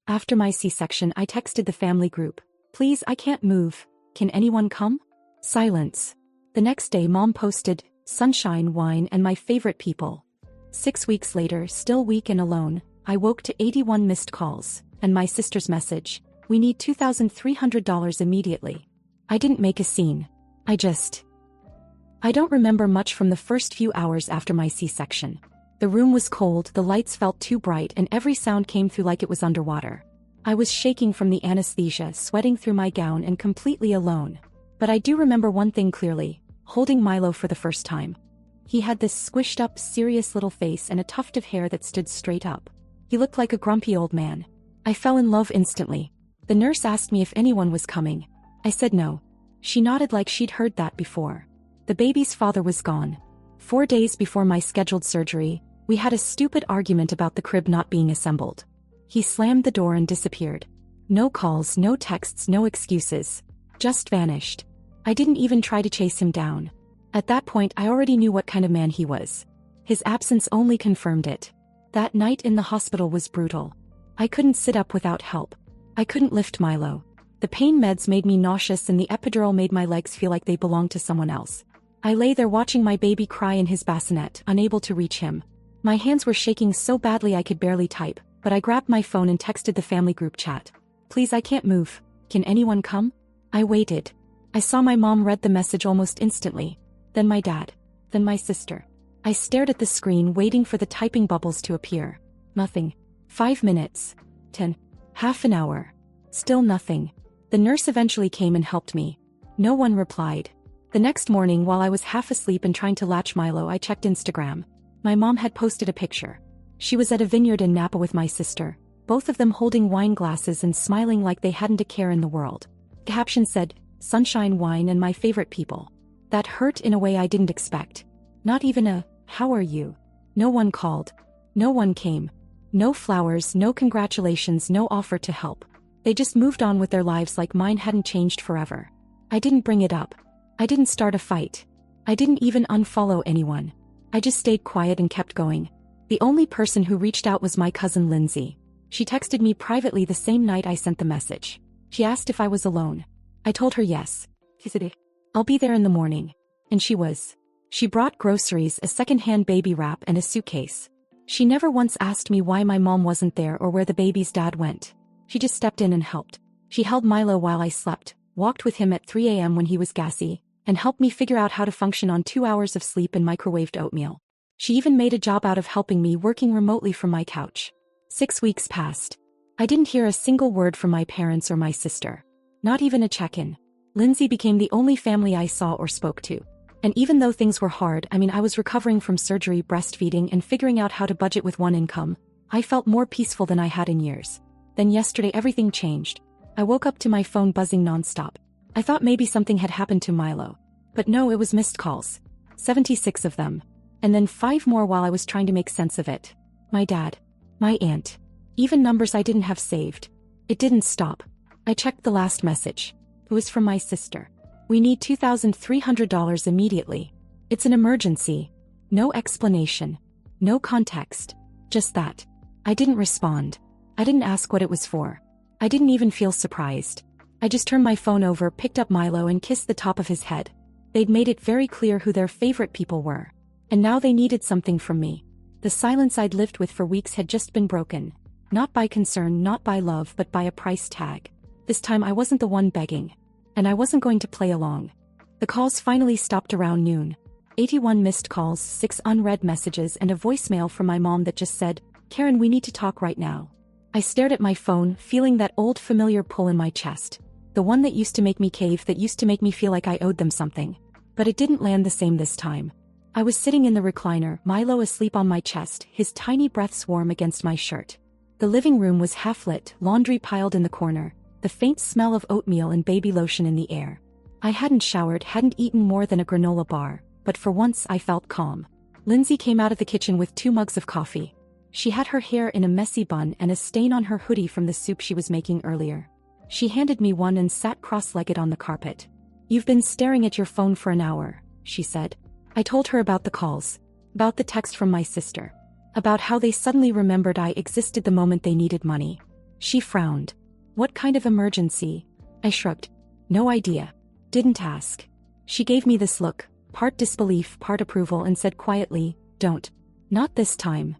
After my C-section, I texted the family group. Please, I can't move. Can anyone come? Silence. The next day, Mom posted, sunshine, wine, and my favorite people. 6 weeks later, still weak and alone, I woke to 81 missed calls, and my sister's message, we need $2,300 immediately. I didn't make a scene. I don't remember much from the first few hours after my C-section. The room was cold, the lights felt too bright, and every sound came through like it was underwater. I was shaking from the anesthesia, sweating through my gown, and completely alone. But I do remember one thing clearly, holding Milo for the first time. He had this squished up, serious little face and a tuft of hair that stood straight up. He looked like a grumpy old man. I fell in love instantly. The nurse asked me if anyone was coming. I said no. She nodded like she'd heard that before. The baby's father was gone. 4 days before my scheduled surgery, we had a stupid argument about the crib not being assembled. He slammed the door and disappeared. No calls, no texts, no excuses. Just vanished. I didn't even try to chase him down. At that point, I already knew what kind of man he was. His absence only confirmed it. That night in the hospital was brutal. I couldn't sit up without help. I couldn't lift Milo. The pain meds made me nauseous and the epidural made my legs feel like they belonged to someone else. I lay there watching my baby cry in his bassinet, unable to reach him. My hands were shaking so badly I could barely type, but I grabbed my phone and texted the family group chat. Please, I can't move. Can anyone come? I waited. I saw my mom read the message almost instantly. Then my dad. Then my sister. I stared at the screen waiting for the typing bubbles to appear. Nothing. 5 minutes. 10. Half an hour. Still nothing. The nurse eventually came and helped me. No one replied. The next morning, while I was half asleep and trying to latch Milo, I checked Instagram. My mom had posted a picture. She was at a vineyard in Napa with my sister, both of them holding wine glasses and smiling like they hadn't a care in the world. The caption said, sunshine, wine, and my favorite people. That hurt in a way I didn't expect. Not even a, how are you? No one called. No one came. No flowers, no congratulations, no offer to help. They just moved on with their lives like mine hadn't changed forever. I didn't bring it up. I didn't start a fight. I didn't even unfollow anyone. I just stayed quiet and kept going. The only person who reached out was my cousin Lindsay. She texted me privately the same night I sent the message. She asked if I was alone. I told her yes. She said, I'll be there in the morning. And she was. She brought groceries, a second-hand baby wrap, and a suitcase. She never once asked me why my mom wasn't there or where the baby's dad went. She just stepped in and helped. She held Milo while I slept, walked with him at 3 a.m. when he was gassy, and helped me figure out how to function on 2 hours of sleep and microwaved oatmeal. She even made a job out of helping me, working remotely from my couch. 6 weeks passed. I didn't hear a single word from my parents or my sister. Not even a check-in. Lindsay became the only family I saw or spoke to. And even though things were hard, I was recovering from surgery, breastfeeding, and figuring out how to budget with one income, I felt more peaceful than I had in years. Then yesterday everything changed. I woke up to my phone buzzing nonstop. I thought maybe something had happened to Milo. But no, it was missed calls. 76 of them. And then 5 more while I was trying to make sense of it. My dad. My aunt. Even numbers I didn't have saved. It didn't stop. I checked the last message. It was from my sister. We need $2,300 immediately. It's an emergency. No explanation. No context. Just that. I didn't respond. I didn't ask what it was for. I didn't even feel surprised. I just turned my phone over, picked up Milo, and kissed the top of his head. They'd made it very clear who their favorite people were. And now they needed something from me. The silence I'd lived with for weeks had just been broken. Not by concern, not by love, but by a price tag. This time I wasn't the one begging. And I wasn't going to play along. The calls finally stopped around noon. 81 missed calls, 6 unread messages, and a voicemail from my mom that just said, Karen, we need to talk right now. I stared at my phone, feeling that old familiar pull in my chest. The one that used to make me cave, that used to make me feel like I owed them something. But it didn't land the same this time. I was sitting in the recliner, Milo asleep on my chest, his tiny breaths warm against my shirt. The living room was half-lit, laundry piled in the corner, the faint smell of oatmeal and baby lotion in the air. I hadn't showered, hadn't eaten more than a granola bar, but for once I felt calm. Lindsay came out of the kitchen with 2 mugs of coffee. She had her hair in a messy bun and a stain on her hoodie from the soup she was making earlier. She handed me one and sat cross-legged on the carpet. You've been staring at your phone for an hour, she said. I told her about the calls, about the text from my sister, about how they suddenly remembered I existed the moment they needed money. She frowned. What kind of emergency? I shrugged. No idea. Didn't ask. She gave me this look, part disbelief, part approval, and said quietly, "Don't. Not this time."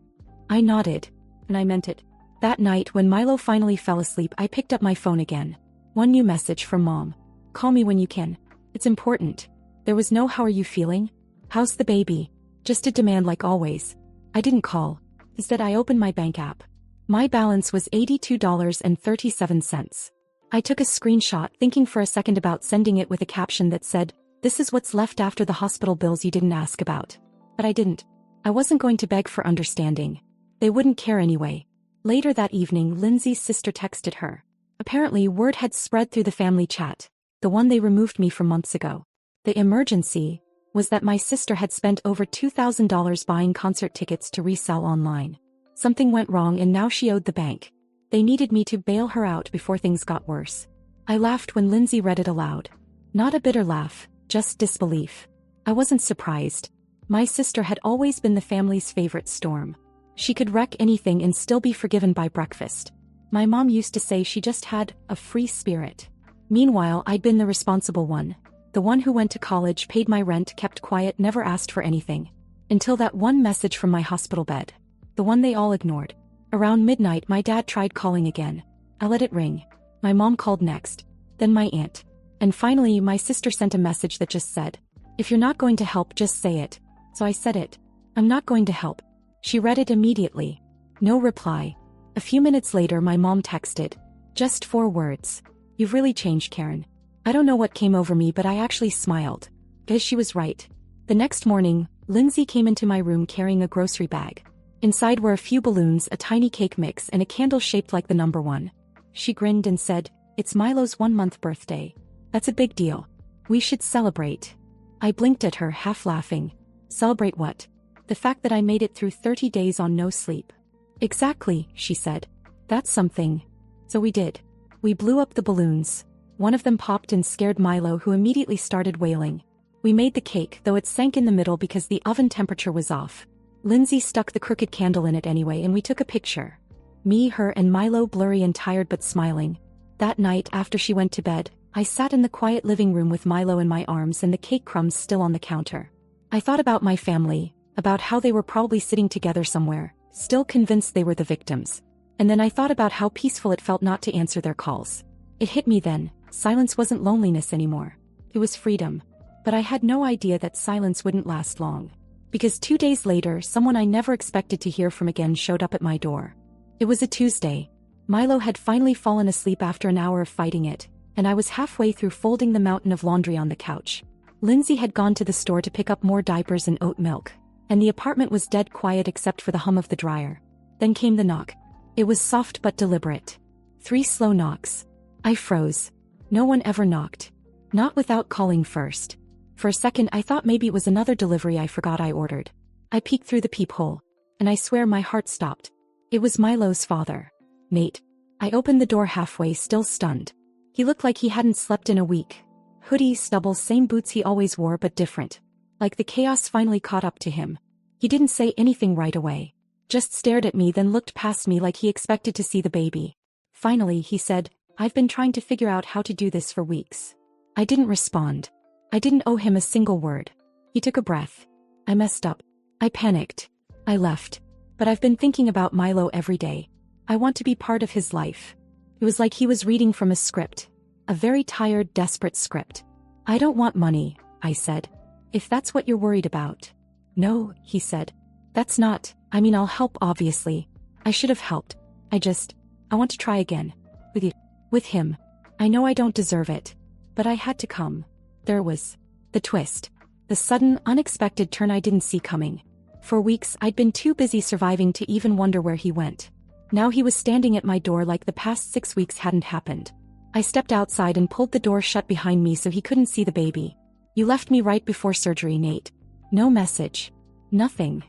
I nodded. And I meant it. That night when Milo finally fell asleep, I picked up my phone again. One new message from Mom. "Call me when you can. It's important." There was no "how are you feeling? How's the baby?" Just a demand like always. I didn't call. Instead, I opened my bank app. My balance was $82.37. I took a screenshot, thinking for a second about sending it with a caption that said, "This is what's left after the hospital bills you didn't ask about." But I didn't. I wasn't going to beg for understanding. They wouldn't care anyway. Later that evening, Lindsay's sister texted her. Apparently, word had spread through the family chat, the one they removed me from months ago. The emergency was that my sister had spent over $2,000 buying concert tickets to resell online. Something went wrong and now she owed the bank. They needed me to bail her out before things got worse. I laughed when Lindsay read it aloud. Not a bitter laugh, just disbelief. I wasn't surprised. My sister had always been the family's favorite storm. She could wreck anything and still be forgiven by breakfast. My mom used to say she just had a free spirit. Meanwhile, I'd been the responsible one. The one who went to college, paid my rent, kept quiet, never asked for anything. Until that one message from my hospital bed. The one they all ignored. Around midnight, my dad tried calling again. I let it ring. My mom called next. Then my aunt. And finally, my sister sent a message that just said, "If you're not going to help, just say it." So I said it. "I'm not going to help." She read it immediately. No reply. A few minutes later, my mom texted. Just 4 words. "You've really changed, Karen." I don't know what came over me, but I actually smiled. Because she was right. The next morning, Lindsay came into my room carrying a grocery bag. Inside were a few balloons, a tiny cake mix, and a candle shaped like the number 1. She grinned and said, "It's Milo's 1-month birthday. That's a big deal. We should celebrate." I blinked at her, half laughing. Celebrate what? The fact that I made it through 30 days on no sleep. Exactly, she said. That's something. So we did. We blew up the balloons. One of them popped and scared Milo, who immediately started wailing. We made the cake, though it sank in the middle because the oven temperature was off. Lindsay stuck the crooked candle in it anyway, and we took a picture. Me, her, and Milo, blurry and tired but smiling. That night, after she went to bed, I sat in the quiet living room with Milo in my arms and the cake crumbs still on the counter. I thought about my family, about how they were probably sitting together somewhere, still convinced they were the victims. And then I thought about how peaceful it felt not to answer their calls. It hit me then. Silence wasn't loneliness anymore. It was freedom. But I had no idea that silence wouldn't last long. Because 2 days later, someone I never expected to hear from again showed up at my door. It was a Tuesday. Milo had finally fallen asleep after an hour of fighting it, and I was halfway through folding the mountain of laundry on the couch. Lindsay had gone to the store to pick up more diapers and oat milk, and the apartment was dead quiet except for the hum of the dryer. Then came the knock. It was soft but deliberate. 3 slow knocks. I froze. No one ever knocked. Not without calling first. For a second I thought maybe it was another delivery I forgot I ordered. I peeked through the peephole, and I swear my heart stopped. It was Milo's father. Nate. I opened the door halfway, still stunned. He looked like he hadn't slept in a week. Hoodie, stubble, same boots he always wore but different. Like the chaos finally caught up to him. He didn't say anything right away. Just stared at me, then looked past me like he expected to see the baby. Finally he said, "I've been trying to figure out how to do this for weeks." I didn't respond. I didn't owe him a single word. He took a breath. I messed up. I panicked. I left. But I've been thinking about Milo every day. I want to be part of his life. It was like he was reading from a script. A very tired, desperate script. "I don't want money," I said. "If that's what you're worried about." "No," he said. "That's not, I mean, I'll help obviously. I should have helped. I want to try again. With you. With him. I know I don't deserve it. But I had to come." There was the twist. The sudden, unexpected turn I didn't see coming. For weeks I'd been too busy surviving to even wonder where he went. Now he was standing at my door like the past 6 weeks hadn't happened. I stepped outside and pulled the door shut behind me so he couldn't see the baby. "You left me right before surgery, Nate." "No message. Nothing."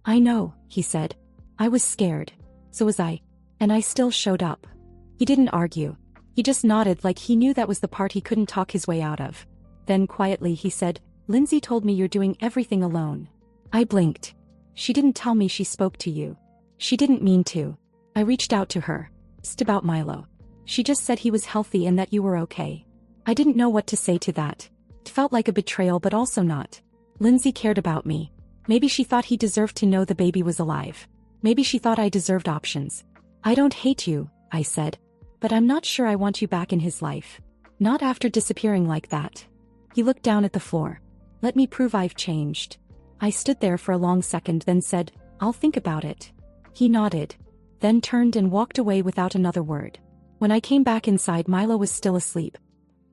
"I know," he said. "I was scared. So was I. And I still showed up." He didn't argue. He just nodded like he knew that was the part he couldn't talk his way out of. Then quietly he said, "Lindsay told me you're doing everything alone." I blinked. "She didn't tell me she spoke to you." "She didn't mean to. I reached out to her. Just about Milo. She just said he was healthy and that you were okay. I didn't know what to say to that. It felt like a betrayal but also not. Lindsay cared about me. Maybe she thought he deserved to know the baby was alive. Maybe she thought I deserved options. I don't hate you, I said. But I'm not sure I want you back in his life. Not after disappearing like that. He looked down at the floor. Let me prove I've changed. I stood there for a long second then said, I'll think about it. He nodded. Then turned and walked away without another word. When I came back inside, Milo was still asleep.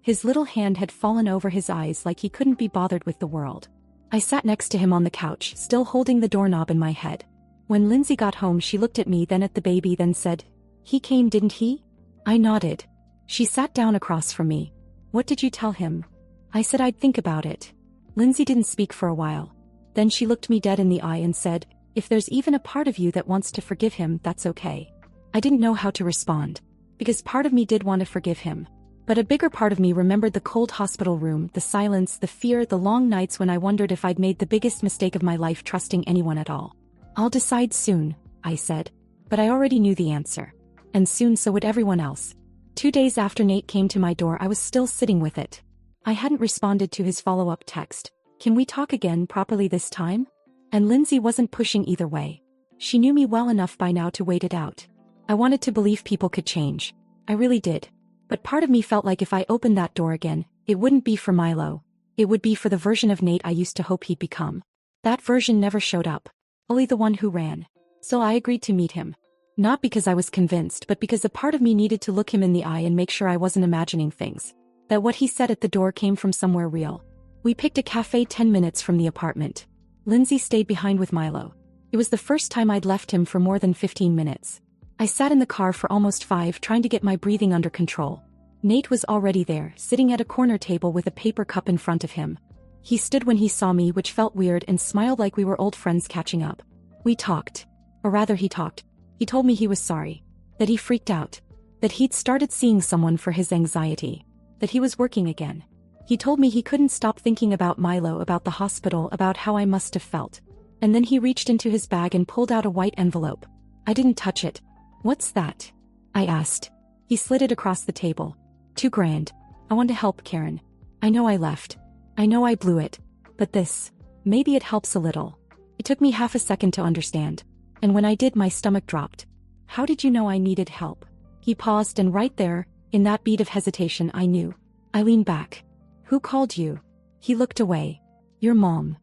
His little hand had fallen over his eyes like he couldn't be bothered with the world. I sat next to him on the couch, still holding the doorknob in my head. When Lindsay got home, she looked at me, then at the baby, then said, He came, didn't he? I nodded. She sat down across from me. What did you tell him? I said I'd think about it. Lindsay didn't speak for a while. Then she looked me dead in the eye and said, If there's even a part of you that wants to forgive him, that's okay. I didn't know how to respond. Because part of me did want to forgive him. But a bigger part of me remembered the cold hospital room, the silence, the fear, the long nights when I wondered if I'd made the biggest mistake of my life trusting anyone at all. I'll decide soon, I said. But I already knew the answer. And soon so would everyone else. 2 days after Nate came to my door, I was still sitting with it. I hadn't responded to his follow-up text. Can we talk again properly this time? And Lindsay wasn't pushing either way. She knew me well enough by now to wait it out. I wanted to believe people could change. I really did. But part of me felt like if I opened that door again, it wouldn't be for Milo. It would be for the version of Nate I used to hope he'd become. That version never showed up. Only the one who ran. So I agreed to meet him. Not because I was convinced, but because a part of me needed to look him in the eye and make sure I wasn't imagining things. That what he said at the door came from somewhere real. We picked a cafe 10 minutes from the apartment. Lindsay stayed behind with Milo. It was the first time I'd left him for more than 15 minutes. I sat in the car for almost 5 trying to get my breathing under control. Nate was already there, sitting at a corner table with a paper cup in front of him. He stood when he saw me, which felt weird, and smiled like we were old friends catching up. We talked. Or rather, he talked. He told me he was sorry. That he freaked out. That he'd started seeing someone for his anxiety. That he was working again. He told me he couldn't stop thinking about Milo, about the hospital, about how I must have felt. And then he reached into his bag and pulled out a white envelope. I didn't touch it. What's that? I asked. He slid it across the table. $2,000. I want to help, Karen. I know I left. I know I blew it. But this, maybe it helps a little. It took me half a second to understand. And when I did, my stomach dropped. How did you know I needed help? He paused, and right there, in that beat of hesitation, I knew. I leaned back. Who called you? He looked away. Your mom.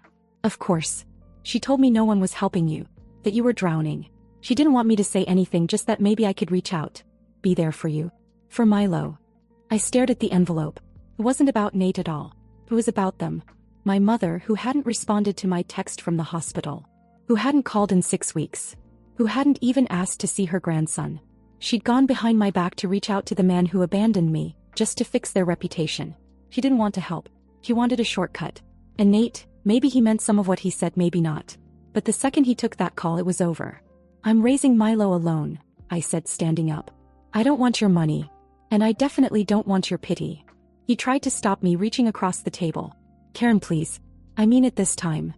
Of course. She told me no one was helping you. That you were drowning. She didn't want me to say anything, just that maybe I could reach out. Be there for you. For Milo. I stared at the envelope. It wasn't about Nate at all. It was about them. My mother, who hadn't responded to my text from the hospital. Who hadn't called in 6 weeks. Who hadn't even asked to see her grandson. She'd gone behind my back to reach out to the man who abandoned me, just to fix their reputation. She didn't want to help. She wanted a shortcut. And Nate, maybe he meant some of what he said, maybe not. But the second he took that call, it was over. I'm raising Milo alone, I said, standing up. I don't want your money. And I definitely don't want your pity. He tried to stop me, reaching across the table. Karen, please. I mean it this time.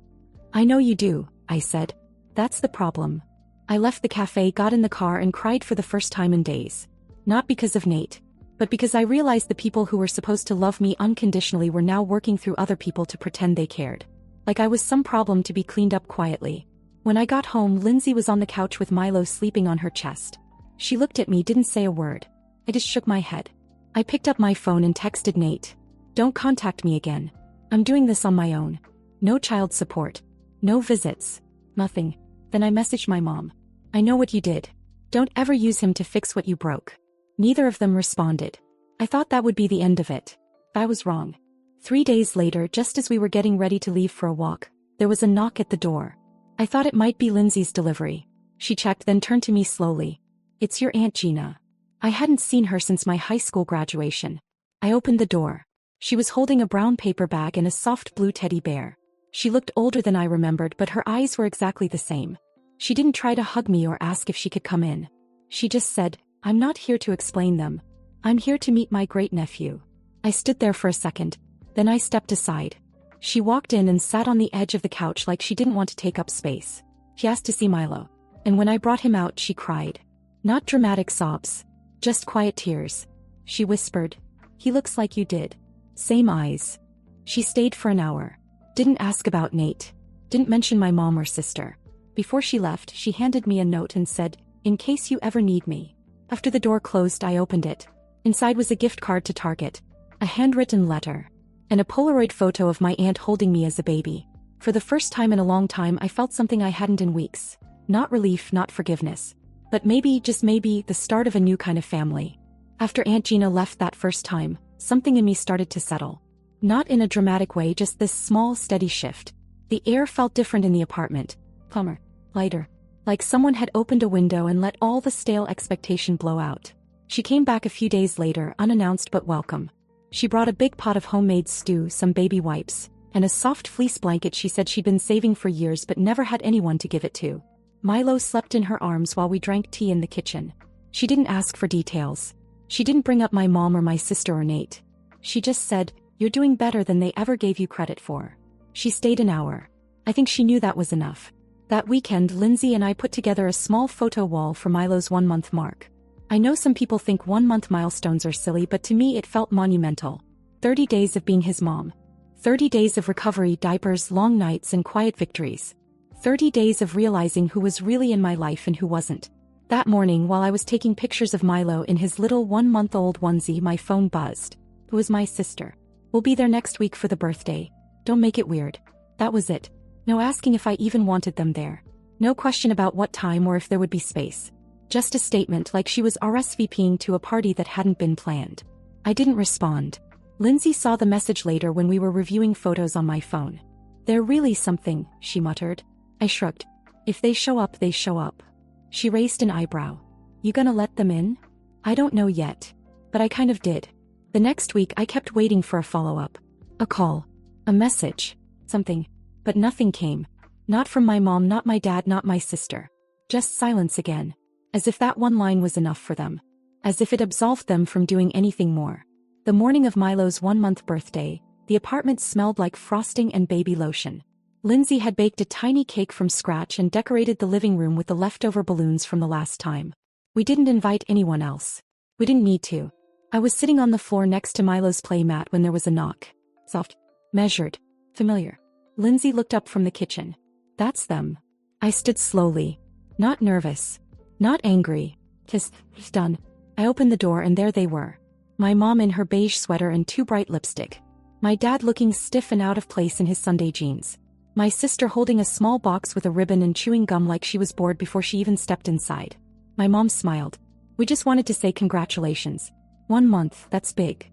I know you do, I said. That's the problem. I left the cafe, got in the car, and cried for the first time in days. Not because of Nate. But because I realized the people who were supposed to love me unconditionally were now working through other people to pretend they cared. Like I was some problem to be cleaned up quietly. When I got home, Lindsay was on the couch with Milo sleeping on her chest. She looked at me, didn't say a word. I just shook my head. I picked up my phone and texted Nate. Don't contact me again. I'm doing this on my own. No child support. No visits. Nothing. Then I messaged my mom. I know what you did. Don't ever use him to fix what you broke. Neither of them responded. I thought that would be the end of it. I was wrong. 3 days later, just as we were getting ready to leave for a walk, there was a knock at the door. I thought it might be Lindsay's delivery. She checked, then turned to me slowly. It's your Aunt Gina. I hadn't seen her since my high school graduation. I opened the door. She was holding a brown paper bag and a soft blue teddy bear. She looked older than I remembered, but her eyes were exactly the same. She didn't try to hug me or ask if she could come in. She just said, I'm not here to explain them. I'm here to meet my great-nephew. I stood there for a second. Then I stepped aside. She walked in and sat on the edge of the couch like she didn't want to take up space. She asked to see Milo. And when I brought him out, she cried. Not dramatic sobs. Just quiet tears. She whispered. He looks like you did. Same eyes. She stayed for an hour. Didn't ask about Nate. Didn't mention my mom or sister. Before she left, she handed me a note and said, "In case you ever need me." After the door closed, I opened it. Inside was a gift card to Target, a handwritten letter, and a Polaroid photo of my aunt holding me as a baby. For the first time in a long time, I felt something I hadn't in weeks. Not relief, not forgiveness. But maybe, just maybe, the start of a new kind of family. After Aunt Gina left that first time, something in me started to settle. Not in a dramatic way, just this small, steady shift. The air felt different in the apartment. Calmer. Lighter. Like someone had opened a window and let all the stale expectation blow out. She came back a few days later, unannounced but welcome. She brought a big pot of homemade stew, some baby wipes, and a soft fleece blanket she said she'd been saving for years but never had anyone to give it to. Milo slept in her arms while we drank tea in the kitchen. She didn't ask for details. She didn't bring up my mom or my sister or Nate. She just said, "You're doing better than they ever gave you credit for." She stayed an hour. I think she knew that was enough. That weekend, Lindsay and I put together a small photo wall for Milo's 1-month mark. I know some people think 1-month milestones are silly, but to me it felt monumental. 30 days of being his mom. 30 days of recovery, diapers, long nights, and quiet victories. 30 days of realizing who was really in my life and who wasn't. That morning, while I was taking pictures of Milo in his little 1-month-old onesie, my phone buzzed. It was my sister. "We'll be there next week for the birthday. Don't make it weird." That was it. No asking if I even wanted them there. No question about what time or if there would be space. Just a statement like she was RSVPing to a party that hadn't been planned. I didn't respond. Lindsay saw the message later when we were reviewing photos on my phone. "They're really something," she muttered. I shrugged. "If they show up, they show up." She raised an eyebrow. "You gonna let them in?" "I don't know yet. But I kind of did." The next week I kept waiting for a follow-up. A call. A message. Something. But nothing came. Not from my mom, not my dad, not my sister. Just silence again. As if that one line was enough for them. As if it absolved them from doing anything more. The morning of Milo's 1-month birthday, the apartment smelled like frosting and baby lotion. Lindsay had baked a tiny cake from scratch and decorated the living room with the leftover balloons from the last time. We didn't invite anyone else. We didn't need to. I was sitting on the floor next to Milo's play mat when there was a knock. Soft. Measured. Familiar. Lindsay looked up from the kitchen. "That's them." I stood slowly. Not nervous. Not angry. Just done. I opened the door and there they were. My mom in her beige sweater and too bright lipstick. My dad looking stiff and out of place in his Sunday jeans. My sister holding a small box with a ribbon and chewing gum like she was bored before she even stepped inside. My mom smiled. "We just wanted to say congratulations. 1 month, that's big."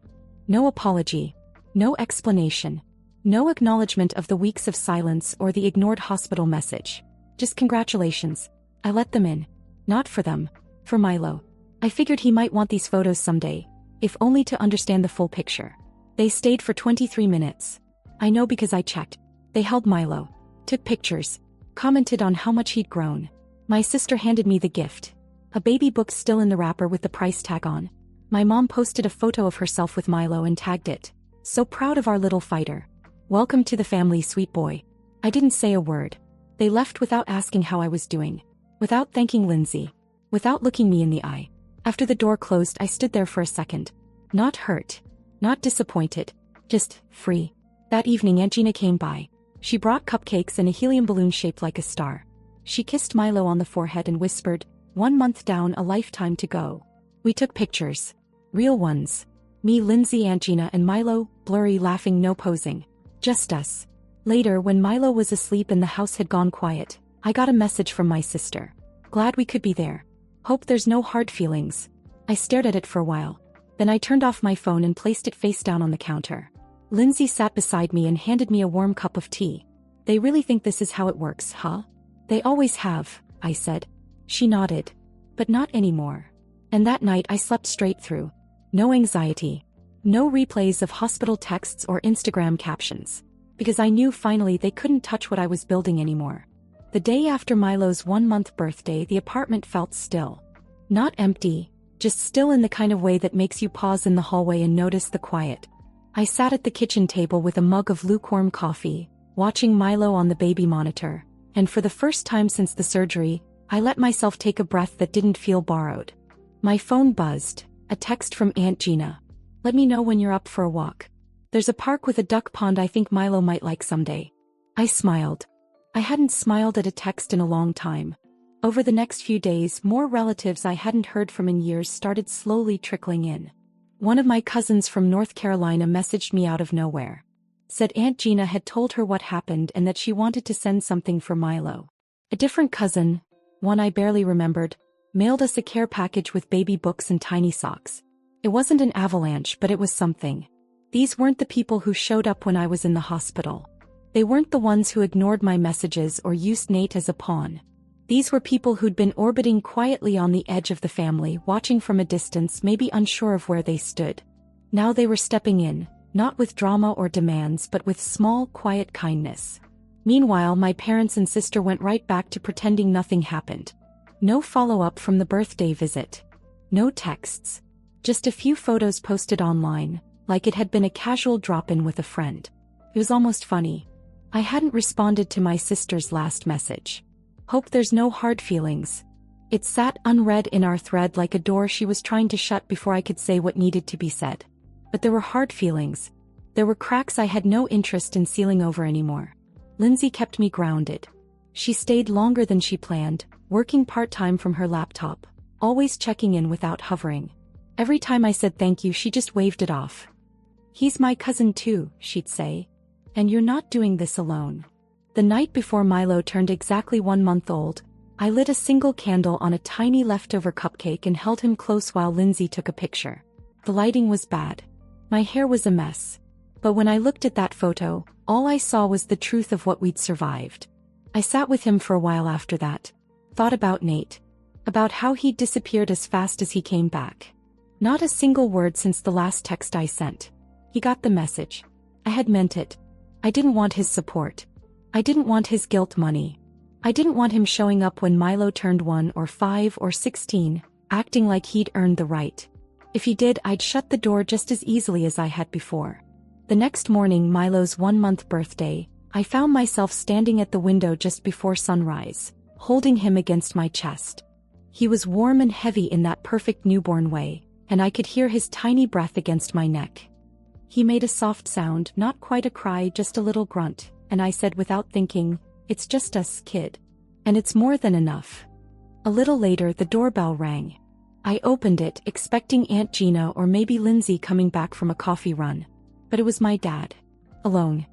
No apology. No explanation. No acknowledgement of the weeks of silence or the ignored hospital message. Just congratulations. I let them in. Not for them. For Milo. I figured he might want these photos someday, if only to understand the full picture. They stayed for 23 minutes. I know because I checked. They held Milo. Took pictures. Commented on how much he'd grown. My sister handed me the gift. A baby book still in the wrapper with the price tag on. My mom posted a photo of herself with Milo and tagged it. "So proud of our little fighter. Welcome to the family, sweet boy." I didn't say a word. They left without asking how I was doing. Without thanking Lindsay. Without looking me in the eye. After the door closed, I stood there for a second. Not hurt. Not disappointed. Just free. That evening Aunt Gina came by. She brought cupcakes and a helium balloon shaped like a star. She kissed Milo on the forehead and whispered, "1 month down, a lifetime to go." We took pictures. Real ones. Me, Lindsay, Aunt Gina, and Milo, blurry, laughing, no posing. Just us. Later, when Milo was asleep and the house had gone quiet, I got a message from my sister. "Glad we could be there. Hope there's no hard feelings." I stared at it for a while. Then I turned off my phone and placed it face down on the counter. Lindsay sat beside me and handed me a warm cup of tea. "They really think this is how it works, huh?" "They always have," I said. She nodded. "But not anymore." And that night I slept straight through. No anxiety. No replays of hospital texts or Instagram captions. Because I knew finally they couldn't touch what I was building anymore. The day after Milo's 1-month birthday, the apartment felt still. Not empty, just still in the kind of way that makes you pause in the hallway and notice the quiet. I sat at the kitchen table with a mug of lukewarm coffee, watching Milo on the baby monitor, and for the first time since the surgery, I let myself take a breath that didn't feel borrowed. My phone buzzed, a text from Aunt Gina. Let me know when you're up for a walk. There's a park with a duck pond I think Milo might like someday. I smiled. I hadn't smiled at a text in a long time. Over the next few days, more relatives I hadn't heard from in years started slowly trickling in. One of my cousins from North Carolina messaged me out of nowhere. Said Aunt Gina had told her what happened and that she wanted to send something for Milo. A different cousin, one I barely remembered, mailed us a care package with baby books and tiny socks. It wasn't an avalanche, but it was something. These weren't the people who showed up when I was in the hospital. They weren't the ones who ignored my messages or used Nate as a pawn. These were people who'd been orbiting quietly on the edge of the family, watching from a distance, maybe unsure of where they stood. Now they were stepping in, not with drama or demands but with small, quiet kindness. Meanwhile, my parents and sister went right back to pretending nothing happened. No follow-up from the birthday visit. No texts. Just a few photos posted online, like it had been a casual drop-in with a friend. It was almost funny. I hadn't responded to my sister's last message. Hope there's no hard feelings. It sat unread in our thread like a door she was trying to shut before I could say what needed to be said. But there were hard feelings. There were cracks I had no interest in sealing over anymore. Lindsay kept me grounded. She stayed longer than she planned, working part-time from her laptop, always checking in without hovering. Every time I said thank you, she just waved it off. He's my cousin too, she'd say. And you're not doing this alone. The night before Milo turned exactly 1 month old, I lit a single candle on a tiny leftover cupcake and held him close while Lindsay took a picture. The lighting was bad. My hair was a mess. But when I looked at that photo, all I saw was the truth of what we'd survived. I sat with him for a while after that. Thought about Nate. About how he'd disappeared as fast as he came back. Not a single word since the last text I sent. He got the message. I had meant it. I didn't want his support. I didn't want his guilt money. I didn't want him showing up when Milo turned 1 or 5 or 16, acting like he'd earned the right. If he did, I'd shut the door just as easily as I had before. The next morning, Milo's 1-month birthday, I found myself standing at the window just before sunrise, holding him against my chest. He was warm and heavy in that perfect newborn way, and I could hear his tiny breath against my neck. He made a soft sound, not quite a cry, just a little grunt, and I said without thinking, "It's just us, kid. And it's more than enough." A little later, the doorbell rang. I opened it, expecting Aunt Gina or maybe Lindsay coming back from a coffee run. But it was my dad. Alone.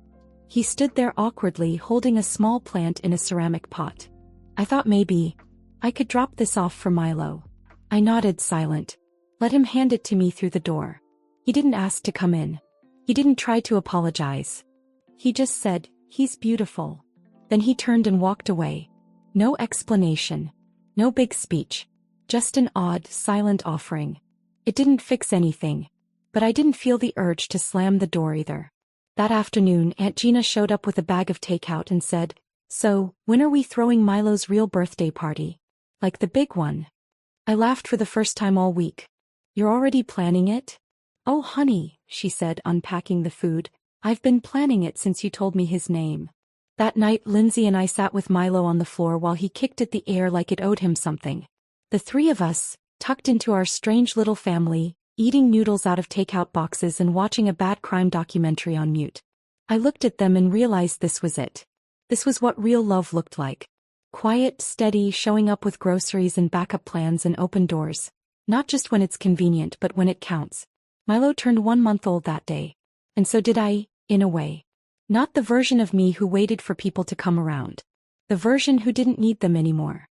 He stood there awkwardly, holding a small plant in a ceramic pot. I thought maybe I could drop this off for Milo. I nodded, silent. Let him hand it to me through the door. He didn't ask to come in. He didn't try to apologize. He just said, "He's beautiful." Then he turned and walked away. No explanation. No big speech. Just an odd, silent offering. It didn't fix anything. But I didn't feel the urge to slam the door either. That afternoon, Aunt Gina showed up with a bag of takeout and said, "So, when are we throwing Milo's real birthday party? Like the big one?" I laughed for the first time all week. "You're already planning it?" "Oh honey," she said, unpacking the food, "I've been planning it since you told me his name." That night, Lindsay and I sat with Milo on the floor while he kicked at the air like it owed him something. The three of us, tucked into our strange little family, eating noodles out of takeout boxes and watching a bad crime documentary on mute. I looked at them and realized this was it. This was what real love looked like. Quiet, steady, showing up with groceries and backup plans and open doors. Not just when it's convenient but when it counts. Milo turned 1 month old that day. And so did I, in a way. Not the version of me who waited for people to come around. The version who didn't need them anymore.